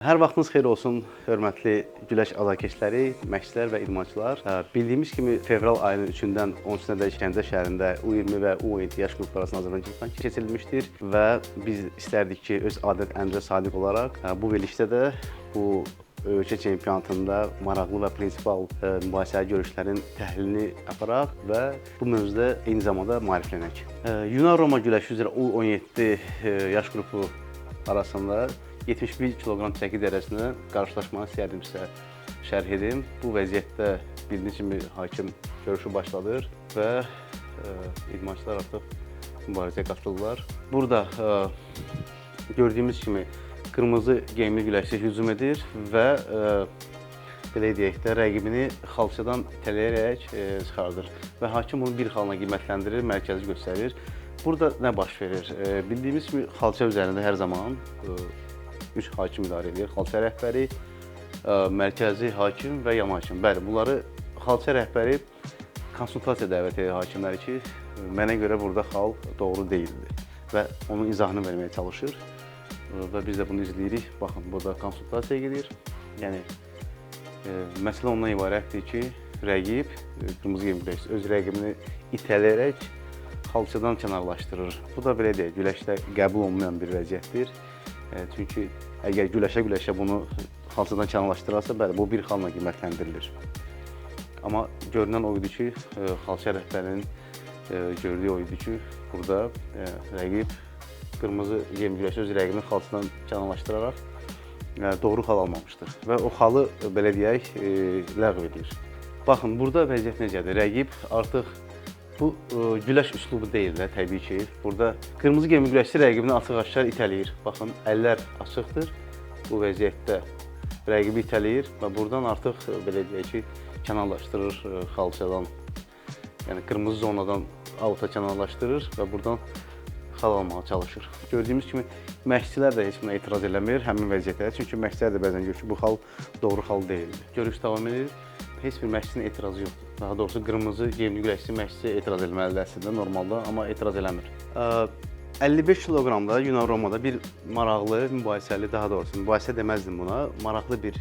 Hər vaxtınız xeyir olsun, hörmətli güləş azarkeşləri, məşqçilər və idmançılar. Bildiyimiz kimi fevral ayının 3-dən 13-ədək Gəncə şəhərində U20 və U17 yaş qrupları arasında Azərbaycan çempionatı keçirilmişdir və biz istərdik ki, öz adət-ənənəmizə sadiq olaraq bu verilişdə də bu ölkə çempionatında maraqlı və prinsipal mübahisəli görüşlərin təhlilini aparaq və bu mövzuda eyni zamanda maariflənək. Yunan-Roma güləşi üzrə U17 yaş qrupu arasında 71 kiloqram çəki dərəcəsində qarşılaşmanı istəyirdimsə şərh edim. Bu vəziyyətdə bildiyiniz kimi hakim görüşü başladır və idmançılar artıq mübarizəyə qatılırlar. Burada gördüyümüz kimi qırmızı geyimli güləşçi hücum edir və belə deyək də rəqibini xalçadan itələyərək çıxardır və hakim bunu bir xalına qiymətləndirir, mərkəzi göstərir. Burada nə baş verir? Bildiyimiz kimi xalça üzərində hər zaman 3 hakim idarə edir. Xalça rəhbəri, mərkəzi hakim və yan hakim. Bəli, bunları xalça rəhbəri konsultasiya dəvət edir hakimləri ki, mənə görə burada xal doğru deyildi və onun izahını verməyə çalışır və biz də bunu izləyirik. Baxın, burada konsultasiya gedir. Yəni, məsələ ondan ibarətdir ki, rəqib, qırmızı geyimli güləşçi öz rəqibini itələyərək xalçadan kənarlaşdırır. Bu da belə deyək, güləşdə qəbul olunmayan bir vəziyyətdir. Çünki əgər güləşə bunu xalçadan kənarlaşdırarsa, bəli, bu bir xalla qiymətləndirilir. Amma görünən o idi ki, xalça rəhbərinin gördüyü o idi ki, burada rəqib qırmızı geyimli güləşçi öz rəqibini xalçadan kənarlaşdıraraq doğru xal almamışdır və o xalı, belə deyək, ləğv edir. Baxın, burada vəziyyət necədir? Rəqib artıq bu güləş üslubu deyil də, təbii ki. Burada qırmızı geyimli güləşçi rəqibini açıq-aşkar itələyir. Baxın, əllər açıqdır. Bu vəziyyətdə rəqibi itələyir və buradan artıq belə deyək ki, kənarlaşdırır xalçadan. Yəni qırmızı zonadan avuta kənarlaşdırır və buradan xal almağa çalışır. Gördüyümüz kimi məşqçilər də heç buna etiraz eləmir həmin vəziyyətə. Çünki məşqçilər də bəzən görür ki, bu xal doğru xal deyildi. Görüş davam edir. Heç bir məşqçinin etirazı yoxdur. Daha doğrusu qırmızı geyimli güləşçi məşqçi etiraz etməlidir əslində normalda, amma etiraz eləmir. 55 kiloqramda Yunan-Romada bir maraqlı, mübahisəli, daha doğrusu mübahisə deməzdim buna, maraqlı bir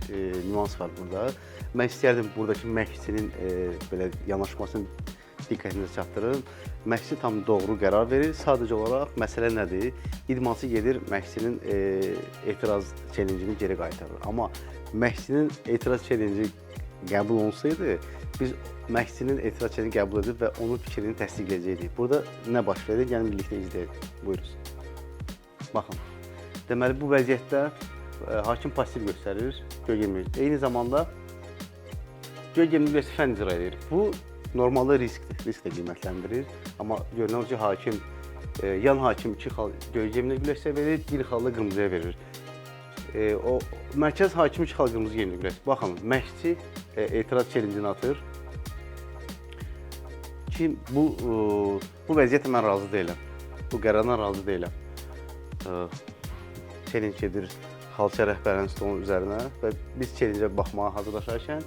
nüans var burada. Mən istəyərdim buradakı məşqçinin belə yanaşmasını diqqətinizi çatdırın. Məşqçi tam doğru qərar verir. Sadəcə olaraq məsələ nədir? İdmançı gedir məşqçinin etiraz challenge-ini geri qaytarır. Amma məşqçinin etiraz challenge-i qəbul olunsaydı, biz məşqçinin etiraz challenge-ini qəbul edib və onun fikrini təsdiqləyəcəkdik. Burada nə baş verir? Gəlin birlikdə izləyək. Buyurun. Baxın. Deməli, bu vəziyyətdə hakim pasiv göstərir, göy-geyimli. Eyni zamanda göy-geyimli güləşçi fən icra edir. Bu normalda riskdir, risk də qiymətləndirir. Amma görünən o ki, hakim, yan hakim 2 xal göy-geyimli güləşçiyə verir, 1 xalla qırmızıya verir. O mərkəz hakimi 2 xal qırmızı geyimli güləşçi. Baxın, məşqçi etiraz challenge-ini atır ki, bu vəziyyətə mən razı deyiləm. Bu qərardan razı deyiləm. Challenge edir xalça rəhbərinin stolunun üzərinə və biz challenge-ə baxmağa hazırlaşarkən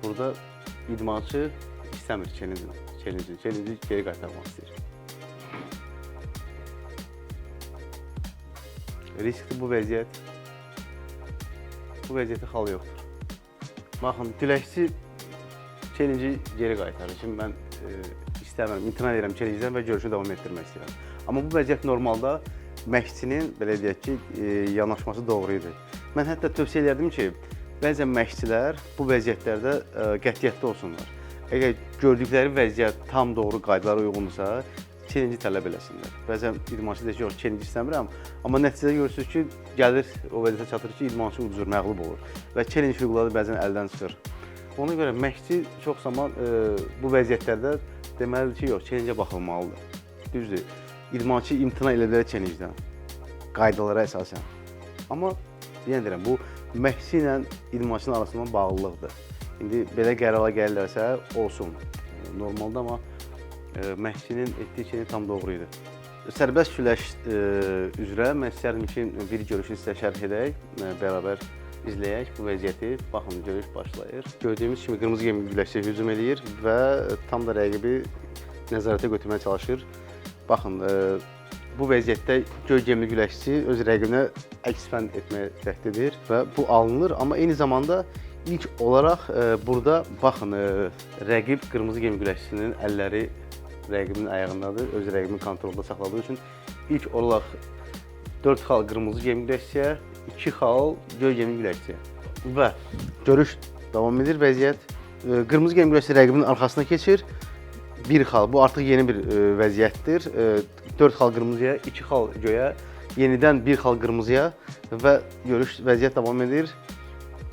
burada idmançı istəmir challenge-i geri qaytarmaq istəyir. Riskli bu vəziyyət. Bu vəziyyətə xal yoxdur. Baxın, güləşçi challenge-i geri qaytarır ki, mən istəmirəm, imtina edirəm challenge-dən və görüşü davam etdirmək istəyirəm. Amma bu vəziyyət normalda məşqçinin, belə deyək ki, yanaşması doğru idi. Mən hətta tövsiyə edirdim ki, bəzən məşqçilər bu vəziyyətlərdə qətiyyətli olsunlar. Əgər gördükləri vəziyyət tam doğru qaydalara uyğundursa, challenge tələb eləsinlər. Bəzən idmançı deyir ki, yox, challenge istəmirəm, amma nəticədə görürsünüz ki, gəlir o vəziyyətə çatır ki, idmançı uduzur, məğlub olur və challenge hüquqları bəzən əldən çıxır. Ona görə məşqçi çox zaman bu vəziyyətlərdə deməlidir ki, yox, challenge-ə baxılmalıdır. Düzdür, idmançı imtina edə challenge-dən, qaydalara əsasən. Amma yenə deyirəm, bu məşqçi ilə idmançının arasında bağlılıqdır. İndi belə qərara gəlirlərsə, olsun. Normalda amma məşqçinin etdiyi şey tam doğru idi. Sərbəst güləş üzrə mən istərdim ki, bir görüşü sizə şərh edək, bərabər izləyək bu vəziyyəti. Baxın, görüş başlayır. Gördüyümüz kimi qırmızı geyimli güləşçi hücum edir və tam da rəqibi nəzarətə götürməyə çalışır. Baxın, Bu vəziyyətdə göy gemli güləşçi öz rəqibinə əks fənd etməyə cəhd və bu alınır. Amma eyni zamanda ilk olaraq burada baxın, rəqib qırmızı gemli güləşçisinin əlləri rəqibinin ayağındadır, öz rəqibini kontrolda saxladığı üçün ilk olaraq 4 xal qırmızı gemli güləşçiyə, 2 xal göy gemli güləşçiyə və görüş davam edir. Vəziyyət qırmızı gemli güləşçi rəqibinin arxasına keçir. 1 xal, bu artıq yeni bir vəziyyətdir. 4 xal qırmızıya, 2 xal göyə, yenidən 1 xal qırmızıya və görüş vəziyyət davam edir.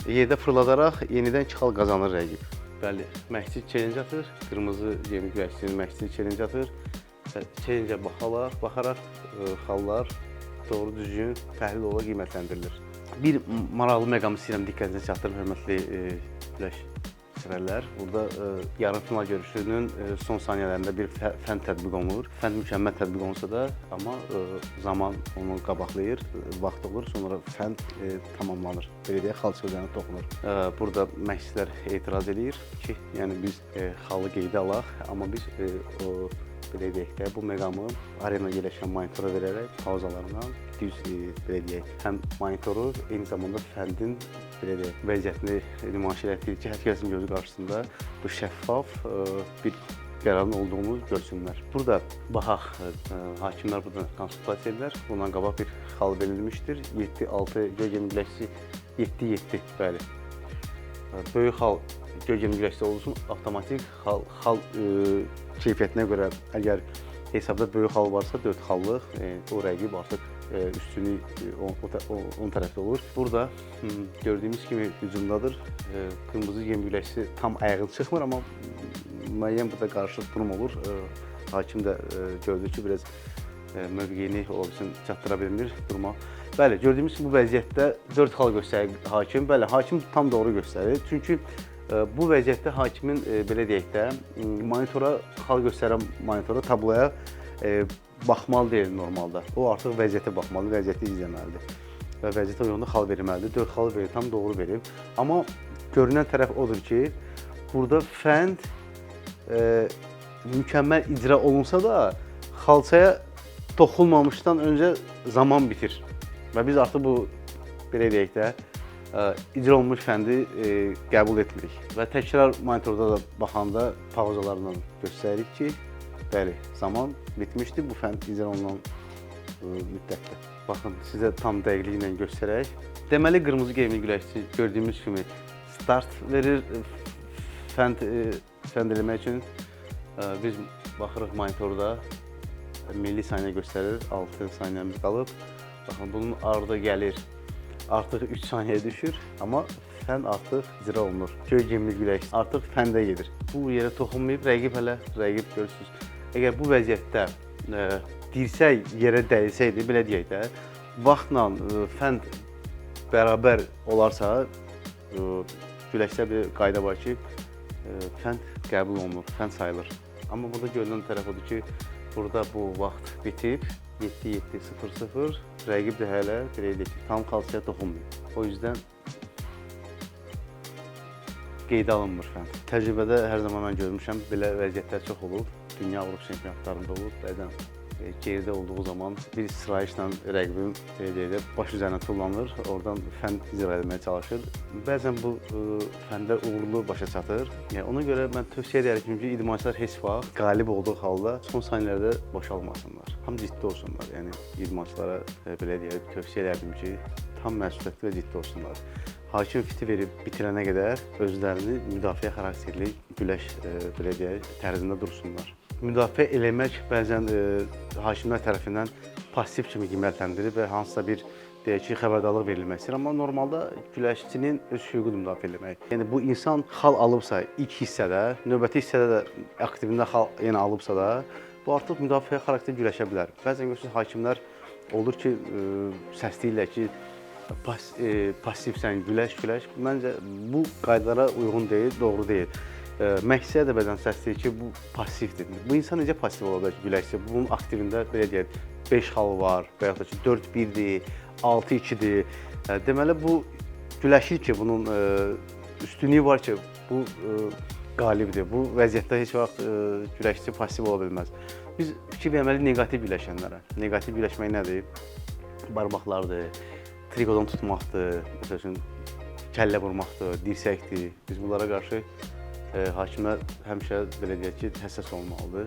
Yerdə fırladaraq yenidən 2 xal qazanır rəqib. Bəli, məşqçi challenge atır, qırmızı gemli güləşçinin məşqçi challenge atır. Challenge-ə baxaraq xallar doğru düzgün təhlil olaraq qiymətləndirilir. Bir maraqlı məqam istəyirəm diqqətinizə çatdırım, hörmətli güləş sevərlər. Burada yarımfinal görüşünün son saniyələrində bir fənd tətbiq olunur. Fənd mükəmməl tətbiq olunsa da, amma zaman onu qabaqlayır, vaxt olur, sonra fənd tamamlanır. Belə deyək, xal sözlərinə toxunur. Burada məşqçilər etiraz edir ki, yəni biz xalı qeydə alaq, amma biz belə deyək də, bu məqamı arenada yerləşən monitora verərək pauzalarla düz belə deyək, həm monitoru, eyni zamanda fəndin belə deyək, vəziyyətini nümayiş etdirir ki, hər kəsin gözü qarşısında bu şəffaf bir qərarın olduğunu görsünlər. Burada baxaq, hakimlər burada konsultasiya edirlər. Bundan qabaq bir xal verilmişdir. 7-6 göy gemli güləşçi 7-7, bəli. Böyük xal göy gemli güləşçi olsun, avtomatik xal keyfiyyətinə görə əgər hesabda böyük xal varsa 4 xallıq, o rəqib artıq üstünlük onun tərəfdə olur. Burada gördüyümüz kimi hücumdadır. Qırmızı gemli güləşçisi tam ayağı çıxmır, amma müəyyən burada qarşılıq durum olur. Hakim də gördü ki, biraz mövqeyini ola bilsin çatdıra bilmir duruma. Bəli, gördüyümüz kimi bu vəziyyətdə 4 xal göstərir hakim. Bəli, hakim tam doğru göstərir. Çünki bu vəziyyətdə hakimin belə deyək də monitora, xal göstərən monitora, tabloya baxmalı deyil normalda. O artıq vəziyyətə baxmalıdır, vəziyyəti izləməlidir və vəziyyətə uyğun xal verməlidir. 4 xal verir, tam doğru verib. Amma görünən tərəf odur ki, burada fənd mükəmməl icra olunsa da xalçaya toxunmamışdan öncə zaman bitir və biz artıq bu belə deyək də icra olunmuş fəndi qəbul etmirik və təkrar monitorda da baxanda pauzalarla göstəririk ki, bəli, zaman bitmişdir bu fənd icra olunan müddətdə. Baxın, sizə tam dəqiqliklə göstərək. Deməli, qırmızı gemli güləşçi gördüyümüz kimi start verir fənd eləmək üçün. Biz baxırıq monitorda milli saniyə göstərir, 6 saniyəmiz qalıb. Baxın, bunun ardı gəlir, artıq 3 saniyə düşür, amma fənd artıq icra olunur. Göy gemli güləşçi artıq fəndə gedir. Bu yerə toxunmayıb, rəqib görürsünüz. Əgər bu vəziyyətdə dirsək yerə dəyilsəydi, belə deyək də, vaxtla fənd bərabər olarsa, güləşdə bir qayda var ki, fənd qəbul olunur, fənd sayılır. Amma burada görünən tərəf odur ki, burada bu vaxt bitib, 7-7-0-0, rəqib də hələ belə deyək ki, tam xalçaya toxunmuyor. O yüzdən qeydə alınmır fənd. Təcrübədə hər zaman mən görmüşəm, belə vəziyyətlər çox olub. Dünya Avropa çempionatlarında olub, bəzən geridə olduğu zaman bir sırayışla rəqibin baş üzərinə tullanır, oradan fənd icra etməyə çalışır. Bəzən bu fəndlər uğurlu başa çatır. Ona görə mən tövsiyə edərəm ki, idmançılar heç vaxt qalib olduğu halda son saniyələrdə boşalmasınlar. Tam ciddi olsunlar. Yəni idmançılara belə deyək, tövsiyə edərdim ki, tam məsuliyyətli və ciddi olsunlar. Hakim fiti verib bitirənə qədər özlərini müdafiə xarakterli güləş belə deyək, tərzində dursunlar. Müdafiə eləmək bəzən hakimlər tərəfindən pasiv kimi qiymətləndirilir və hansısa bir deyək ki, xəbərdarlıq verilmək istəyir. Amma normalda güləşçinin öz hüququdur müdafiə eləmək. Yəni bu insan xal alıbsa ilk hissədə, növbəti hissədə də aktivində xal yenə alıbsa da, bu artıq müdafiə xarakterli güləşə bilər. Bəzən görürsünüz hakimlər olur ki, səsləyirlər ki, passivsən, güləş. Məncə bu qaydalara uyğun deyil, doğru deyil. Məqsəd də bəzən səsləyir ki, bu passivdir. Bu insan necə passiv ola bilər ki, güləşsə? Bunun aktivində belə deyək, 5 xal var və yaxud da ki, 4-1-dir, 6-2-dir. Deməli, bu güləşir ki, bunun üstünlüyü var ki, bu qalibdir. Bu vəziyyətdə heç vaxt güləşçi passiv ola bilməz. Biz fikir verməliyik neqativ birləşənlərə. Neqativ birləşmək nədir? Barmaqlardır, triqodan tutmaqdır, məsəl üçün kəllə vurmaqdır, dirsəkdir. Biz bunlara qarşı hakimlər həmişə belə deyək ki, həssas olmalıdır.